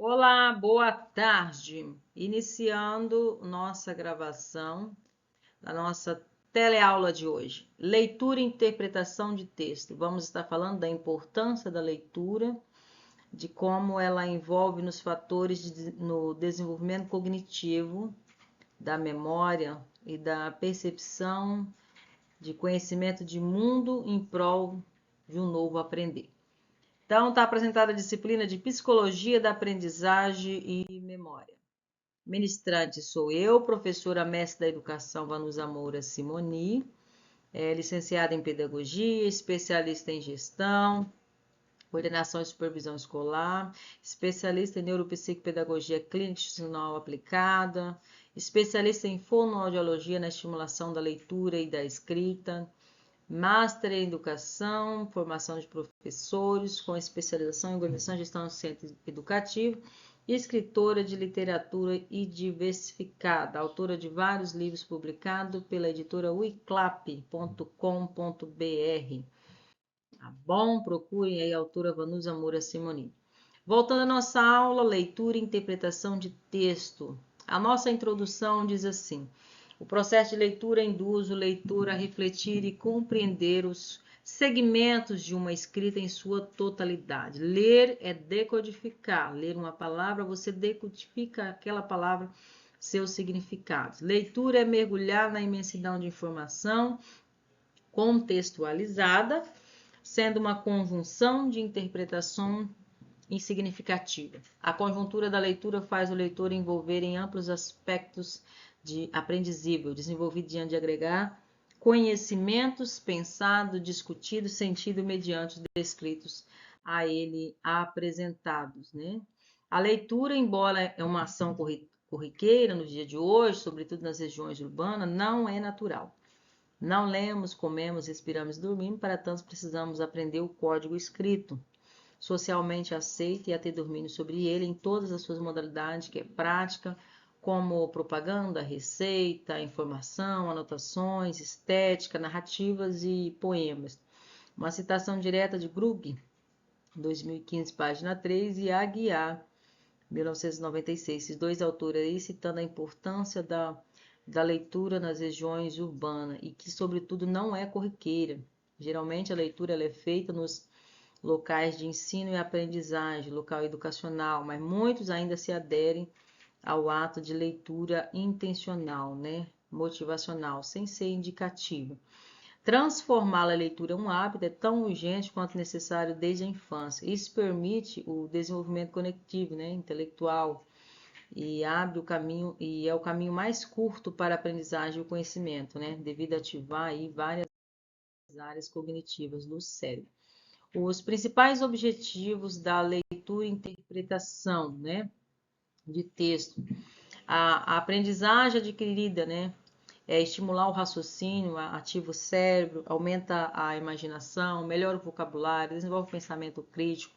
Olá, boa tarde. Iniciando nossa gravação da nossa teleaula de hoje. Leitura e interpretação de texto. Vamos estar falando da importância da leitura, de como ela envolve nos fatores no desenvolvimento cognitivo, da memória e da percepção de conhecimento de mundo em prol de um novo aprender. Então, está apresentada a disciplina de Psicologia da Aprendizagem e Memória. Ministrante sou eu, professora mestre da Educação Vanusa Moura Simoni, licenciada em Pedagogia, especialista em Gestão, Coordenação e Supervisão Escolar, especialista em Neuropsicopedagogia Clínica Institucional Aplicada, especialista em Fonoaudiologia na estimulação da leitura e da escrita, Master em Educação, formação de professores, com especialização em Organização e Gestão do Centro Educativo, escritora de literatura e diversificada, autora de vários livros publicados pela editora wiclap.com.br. Tá bom? Procurem aí a autora Vanusa Moura Simoni. Voltando à nossa aula, leitura e interpretação de texto. A nossa introdução diz assim: o processo de leitura induz o leitor a refletir e compreender os segmentos de uma escrita em sua totalidade. Ler é decodificar. Ler uma palavra, você decodifica aquela palavra, seus significados. Leitura é mergulhar na imensidão de informação contextualizada, sendo uma conjunção de interpretação insignificativa. A conjuntura da leitura faz o leitor envolver em amplos aspectos de aprendizível, desenvolvido diante de agregar conhecimentos pensado, discutido, sentido mediante os descritos a ele apresentados, né? A leitura, embora é uma ação corriqueira no dia de hoje, sobretudo nas regiões urbanas, não é natural. Não lemos, comemos, respiramos e dormimos, para tanto precisamos aprender o código escrito, socialmente aceito e a ter domínio sobre ele em todas as suas modalidades, que é prática, como propaganda, receita, informação, anotações, estética, narrativas e poemas. Uma citação direta de Grug, 2015, página 3, e Aguiar, 1996. Esses dois autores aí citando a importância da leitura nas regiões urbanas e que, sobretudo, não é corriqueira. Geralmente a leitura ela é feita nos locais de ensino e aprendizagem, local educacional, mas muitos ainda se aderem ao ato de leitura intencional, né? Motivacional, sem ser indicativa. Transformar a leitura em um hábito é tão urgente quanto necessário desde a infância. Isso permite o desenvolvimento conectivo, né? Intelectual, e abre o caminho, e é o caminho mais curto para a aprendizagem e o conhecimento, né? Devido a ativar aí várias áreas cognitivas do cérebro. Os principais objetivos da leitura e interpretação, né, de texto. A aprendizagem adquirida, né, é estimular o raciocínio, ativa o cérebro, aumenta a imaginação, melhora o vocabulário, desenvolve o pensamento crítico,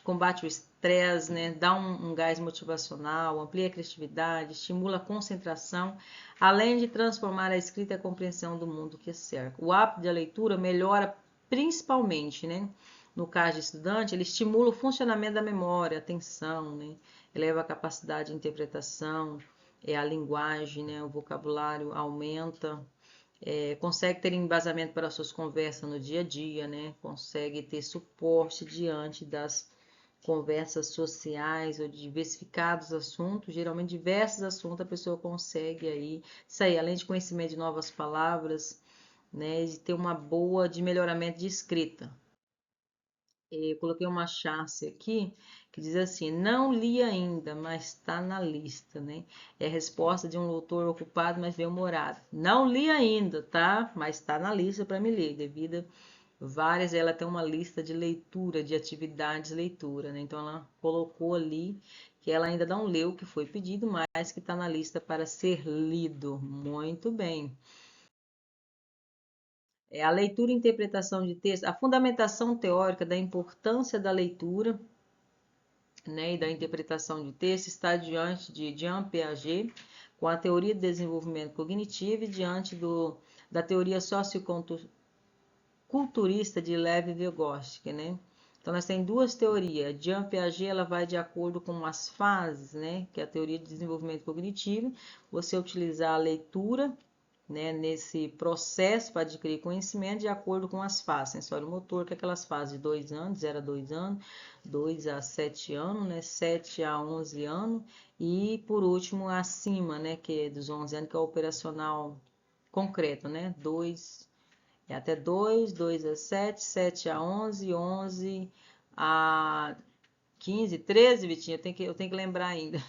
combate o estresse, né, dá um gás motivacional, amplia a criatividade, estimula a concentração, além de transformar a escrita e a compreensão do mundo que cerca. O hábito da leitura melhora principalmente, né, no caso de estudante, ele estimula o funcionamento da memória, a atenção, né, eleva a capacidade de interpretação, a linguagem, né, o vocabulário aumenta, consegue ter embasamento para suas conversas no dia a dia, né? Consegue ter suporte diante das conversas sociais ou de diversificados assuntos, geralmente diversos assuntos a pessoa consegue aí sair, além de conhecimento de novas palavras, né? De ter uma boa de melhoramento de escrita. Eu coloquei uma chance aqui que diz assim: não li ainda, mas está na lista, né? É a resposta de um autor ocupado, mas bem-humorado. Não li ainda, tá? Mas está na lista para me ler, devido a várias, ela tem uma lista de leitura, de atividades de leitura, né? Então ela colocou ali que ela ainda não leu o que foi pedido, mas que está na lista para ser lido. Muito bem. A leitura e interpretação de texto, a fundamentação teórica da importância da leitura, né, e da interpretação de texto está diante de Jean Piaget, com a teoria do desenvolvimento cognitivo e diante da teoria socioculturista de Lev Vygotsky, né? Então, nós temos duas teorias. Jean Piaget, ela vai de acordo com as fases, né? Que é a teoria de desenvolvimento cognitivo. Você utilizar a leitura, né, nesse processo para adquirir conhecimento de acordo com as fases. Sensório-motor, que é aquelas fases de 2 anos, 0 a 2 anos, 2 a 7 anos, né, 7 a 11 anos, e por último, acima, né, que é dos 11 anos, que é o operacional concreto, né, 2 é até 2, 2 a 7, 7 a 11, 11 a 15, 13, Vitinho, eu tenho que lembrar ainda.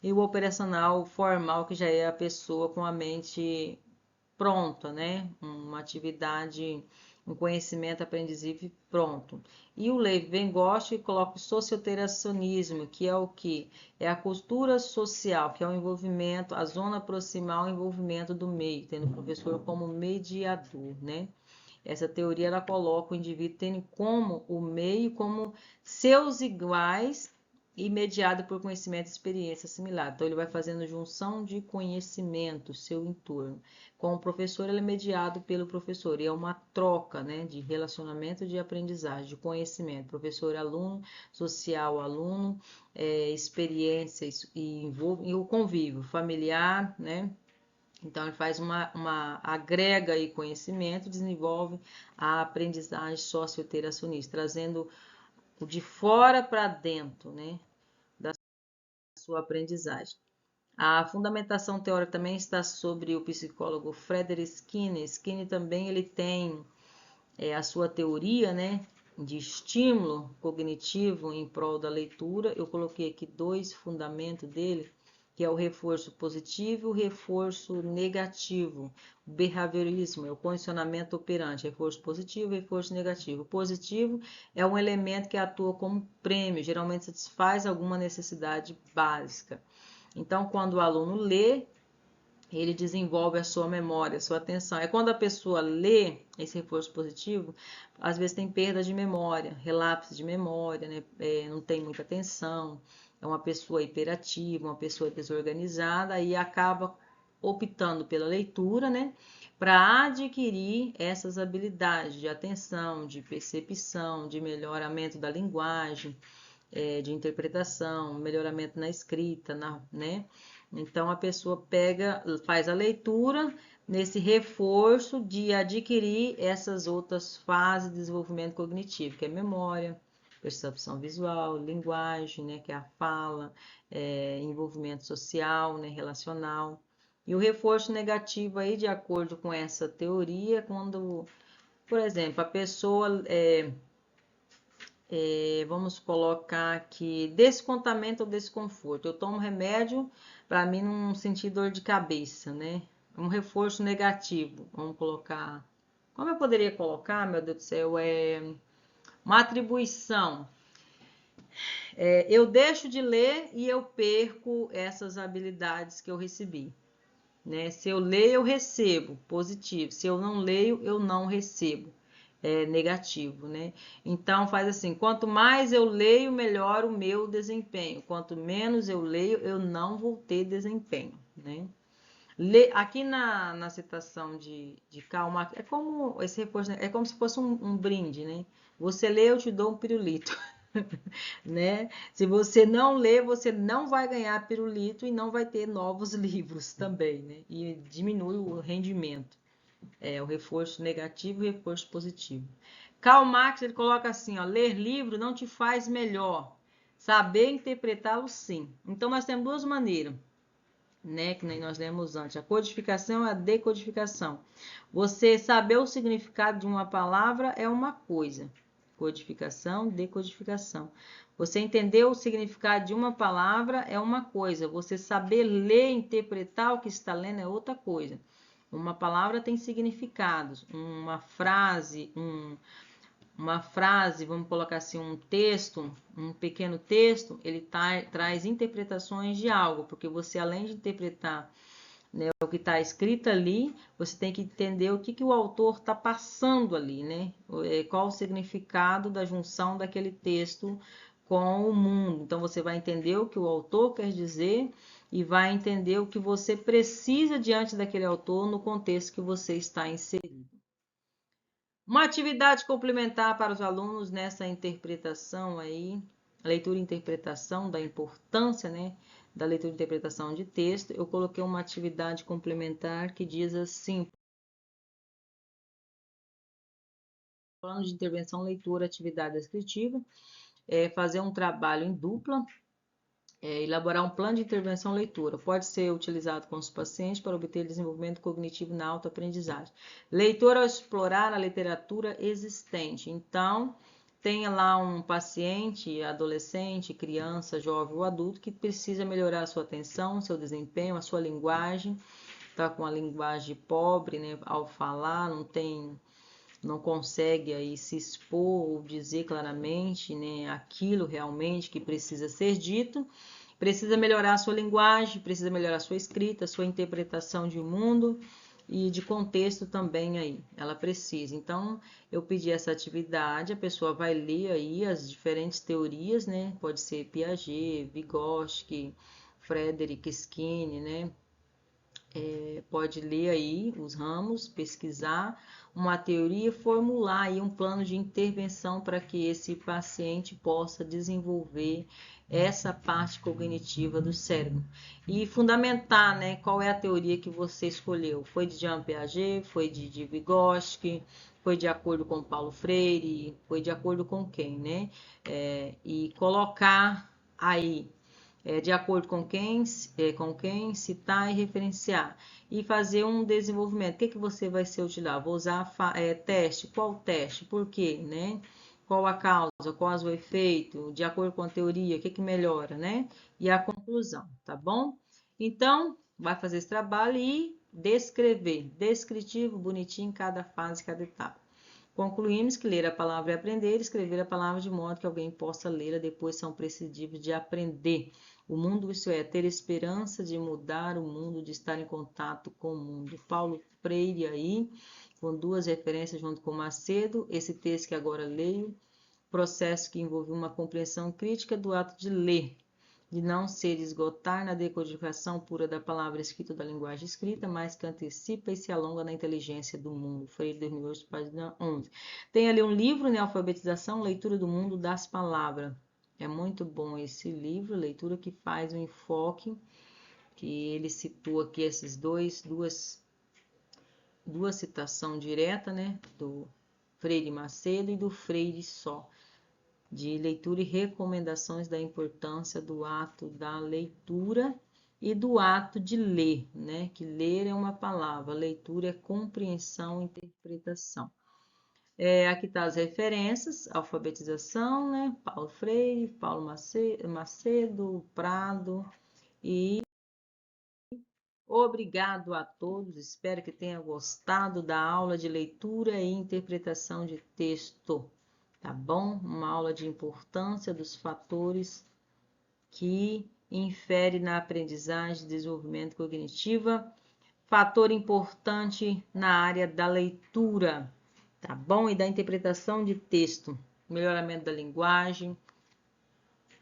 E o operacional formal, que já é a pessoa com a mente pronta, né? Uma atividade, um conhecimento aprendizível pronto. E o Levi-Vygotsky coloca o socioteracionismo, que é o que? É a cultura social, que é o envolvimento, a zona proximal, o envolvimento do meio, tendo o professor como mediador, né? Essa teoria ela coloca o indivíduo tendo como o meio como seus iguais e mediado por conhecimento e experiência similar. Então, ele vai fazendo junção de conhecimento, seu entorno. Com o professor, ele é mediado pelo professor. E é uma troca, né, de relacionamento de aprendizagem, de conhecimento. Professor-aluno, social-aluno, experiências e o convívio familiar, né? Então, ele faz agrega aí conhecimento, desenvolve a aprendizagem sociointeracionista, trazendo o de fora para dentro, né, da sua aprendizagem. A fundamentação teórica também está sobre o psicólogo Frederick Skinner. Skinner também ele tem a sua teoria, né, de estímulo cognitivo em prol da leitura. Eu coloquei aqui dois fundamentos dele, que é o reforço positivo e o reforço negativo. O behaviorismo é o condicionamento operante, reforço positivo e reforço negativo. O positivo é um elemento que atua como prêmio, geralmente satisfaz alguma necessidade básica. Então, quando o aluno lê, ele desenvolve a sua memória, a sua atenção. É quando a pessoa lê esse reforço positivo, às vezes tem perda de memória, relapso de memória, né? Não tem muita atenção, é uma pessoa hiperativa, uma pessoa desorganizada e acaba optando pela leitura, né? Para adquirir essas habilidades de atenção, de percepção, de melhoramento da linguagem, de interpretação, melhoramento na escrita, né? Então a pessoa faz a leitura nesse reforço de adquirir essas outras fases de desenvolvimento cognitivo, que é memória, percepção visual, linguagem, né, que é a fala, envolvimento social, né, relacional. E o reforço negativo aí, de acordo com essa teoria, quando, por exemplo, a pessoa vamos colocar aqui, descontamento ou desconforto. Eu tomo remédio para mim não sentir dor de cabeça, né? Um reforço negativo. Vamos colocar. Como eu poderia colocar, meu Deus do céu, uma atribuição. Eu deixo de ler e eu perco essas habilidades que eu recebi. Né? Se eu leio, eu recebo, positivo. Se eu não leio, eu não recebo. Negativo, né? Então faz assim, quanto mais eu leio, melhor o meu desempenho. Quanto menos eu leio, eu não vou ter desempenho, né? Aqui na citação de Karl Marx, é como esse reforço, é como se fosse um brinde, né? Você lê, eu te dou um pirulito, né? Se você não lê, você não vai ganhar pirulito e não vai ter novos livros também, né? E diminui o rendimento. O reforço negativo e o reforço positivo. Karl Marx ele coloca assim, ó, ler livro não te faz melhor, saber interpretá-lo sim. Então nós temos duas maneiras, né, que nós lemos antes, a codificação e a decodificação. Você saber o significado de uma palavra é uma coisa, codificação, decodificação. Você entender o significado de uma palavra é uma coisa, você saber ler, interpretar o que está lendo é outra coisa. Uma palavra tem significados, uma frase, vamos colocar assim, um texto, um pequeno texto, ele traz interpretações de algo, porque você, além de interpretar, né, o que está escrito ali, você tem que entender o que o autor está passando ali, né? Qual o significado da junção daquele texto com o mundo. Então, você vai entender o que o autor quer dizer e vai entender o que você precisa diante daquele autor no contexto que você está inserido. Uma atividade complementar para os alunos nessa interpretação aí, leitura e interpretação, da importância, né, da leitura e interpretação de texto. Eu coloquei uma atividade complementar que diz assim: plano de intervenção, leitura, atividade descritiva, fazer um trabalho em dupla, elaborar um plano de intervenção leitura. Pode ser utilizado com os pacientes para obter desenvolvimento cognitivo na autoaprendizagem. Leitura ao explorar a literatura existente. Então, tenha lá um paciente, adolescente, criança, jovem ou adulto que precisa melhorar a sua atenção, seu desempenho, a sua linguagem. Está com a linguagem pobre, né, ao falar, não consegue aí se expor ou dizer claramente, né, aquilo realmente que precisa ser dito, precisa melhorar a sua linguagem, precisa melhorar a sua escrita, a sua interpretação de mundo e de contexto também aí, ela precisa. Então, eu pedi essa atividade, a pessoa vai ler aí as diferentes teorias, né, pode ser Piaget, Vygotsky, Frederick Skinner, né, pode ler aí os ramos, pesquisar uma teoria, formular aí um plano de intervenção para que esse paciente possa desenvolver essa parte cognitiva do cérebro. E fundamentar, né, qual é a teoria que você escolheu. Foi de Jean Piaget, foi de Vygotsky, foi de acordo com Paulo Freire, foi de acordo com quem, né? E colocar aí de acordo com quem citar e referenciar. E fazer um desenvolvimento. O que você vai ser utilizar? Vou usar teste. Qual teste? Por quê? Né? Qual a causa? Qual o efeito? De acordo com a teoria, o que melhora? Né? E a conclusão, tá bom? Então, vai fazer esse trabalho e descrever. Descritivo, bonitinho, cada fase, cada etapa. Concluímos que ler a palavra é aprender, escrever a palavra de modo que alguém possa lê-la depois são prescindíveis de aprender. O mundo, isso é, ter esperança de mudar o mundo, de estar em contato com o mundo. Paulo Freire aí, com duas referências junto com Macedo, esse texto que agora leio, processo que envolve uma compreensão crítica do ato de ler, de não ser esgotar na decodificação pura da palavra escrita ou da linguagem escrita, mas que antecipa e se alonga na inteligência do mundo. Freire, 2008, página 11. Tem ali um livro, né, Alfabetização, Leitura do Mundo das Palavras. É muito bom esse livro, leitura que faz um enfoque, que ele situa aqui esses duas citação direta, né, do Freire Macedo e do Freire só, de leitura e recomendações da importância do ato da leitura e do ato de ler, né, que ler é uma palavra, leitura é compreensão e interpretação. Aqui está as referências, alfabetização, né? Paulo Freire, Paulo Macedo, Prado e obrigado a todos, espero que tenham gostado da aula de leitura e interpretação de texto, tá bom? Uma aula de importância dos fatores que infere na aprendizagem e desenvolvimento cognitiva, fator importante na área da leitura, tá bom? E da interpretação de texto, melhoramento da linguagem,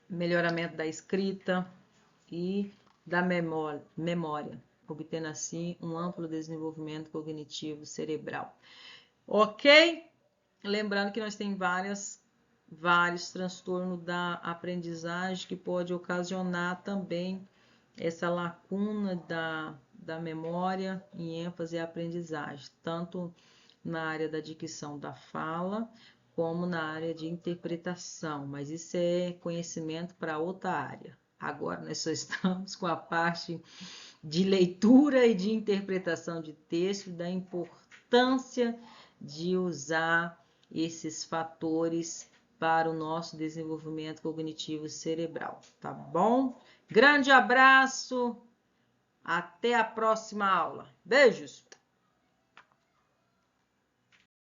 melhoramento da escrita e da memória, obtendo assim um amplo desenvolvimento cognitivo cerebral. Ok? Lembrando que nós temos vários transtornos da aprendizagem que pode ocasionar também essa lacuna da memória em ênfase e aprendizagem, tanto na área da dicção da fala, como na área de interpretação, mas isso é conhecimento para outra área. Agora nós só estamos com a parte de leitura e de interpretação de texto, da importância de usar esses fatores para o nosso desenvolvimento cognitivo cerebral, tá bom? Grande abraço, até a próxima aula. Beijos!